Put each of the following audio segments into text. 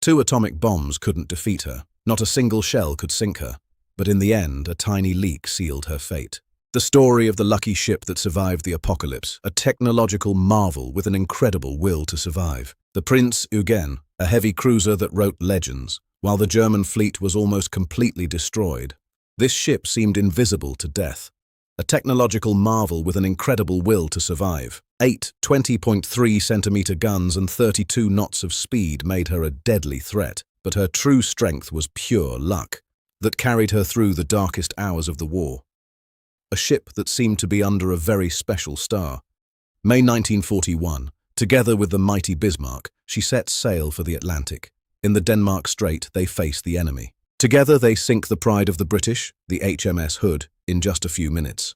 Two atomic bombs couldn't defeat her. Not a single shell could sink her. But in the end, a tiny leak sealed her fate. The story of the lucky ship that survived the apocalypse, a technological marvel with an incredible will to survive. The Prinz Eugen, a heavy cruiser that wrote legends, while the German fleet was almost completely destroyed. This ship seemed invisible to death. A technological marvel with an incredible will to survive. 8 20.3-centimeter guns and 32 knots of speed made her a deadly threat, but her true strength was pure luck that carried her through the darkest hours of the war. A ship that seemed to be under a very special star. May 1941, together with the mighty Bismarck, she set sail for the Atlantic. In the Denmark Strait, they face the enemy. Together they sink the pride of the British, the HMS Hood, in just a few minutes.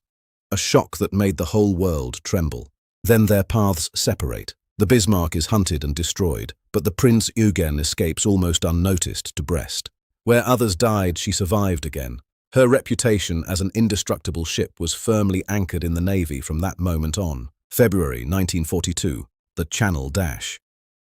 A shock that made the whole world tremble. Then their paths separate. The Bismarck is hunted and destroyed, but the Prinz Eugen escapes almost unnoticed to Brest. Where others died, she survived again. Her reputation as an indestructible ship was firmly anchored in the Navy from that moment on. February 1942, the Channel Dash.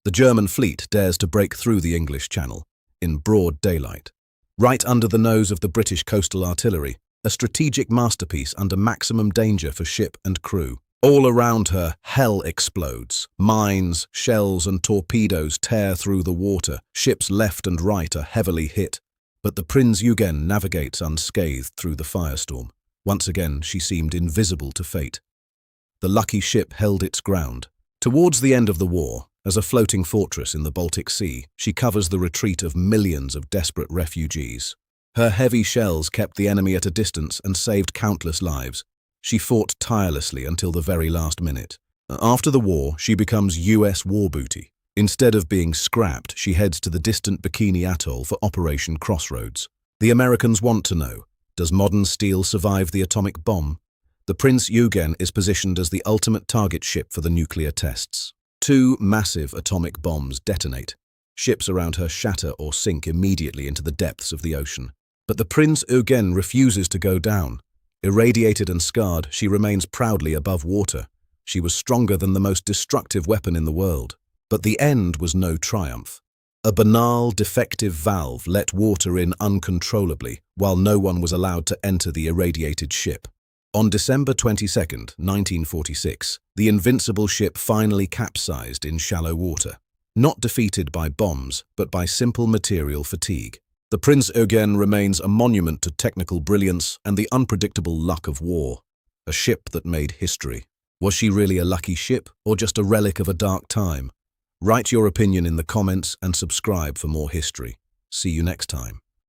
The German fleet dares to break through the English Channel, in broad daylight. Right under the nose of the British coastal artillery, a strategic masterpiece under maximum danger for ship and crew. All around her, hell explodes. Mines, shells and torpedoes tear through the water. Ships left and right are heavily hit. But the Prinz Eugen navigates unscathed through the firestorm. Once again, she seemed invisible to fate. The lucky ship held its ground. Towards the end of the war, as a floating fortress in the Baltic Sea, she covers the retreat of millions of desperate refugees. Her heavy shells kept the enemy at a distance and saved countless lives. She fought tirelessly until the very last minute. After the war, she becomes US war booty. Instead of being scrapped, she heads to the distant Bikini Atoll for Operation Crossroads. The Americans want to know, does modern steel survive the atomic bomb? The Prinz Eugen is positioned as the ultimate target ship for the nuclear tests. 2 massive atomic bombs detonate. Ships around her shatter or sink immediately into the depths of the ocean. But the Prinz Eugen refuses to go down. Irradiated and scarred, she remains proudly above water. She was stronger than the most destructive weapon in the world. But the end was no triumph. A banal, defective valve let water in uncontrollably, while no one was allowed to enter the irradiated ship. On December 22, 1946, the invincible ship finally capsized in shallow water. Not defeated by bombs, but by simple material fatigue. The Prinz Eugen remains a monument to technical brilliance and the unpredictable luck of war. A ship that made history. Was she really a lucky ship, or just a relic of a dark time? Write your opinion in the comments and subscribe for more history. See you next time.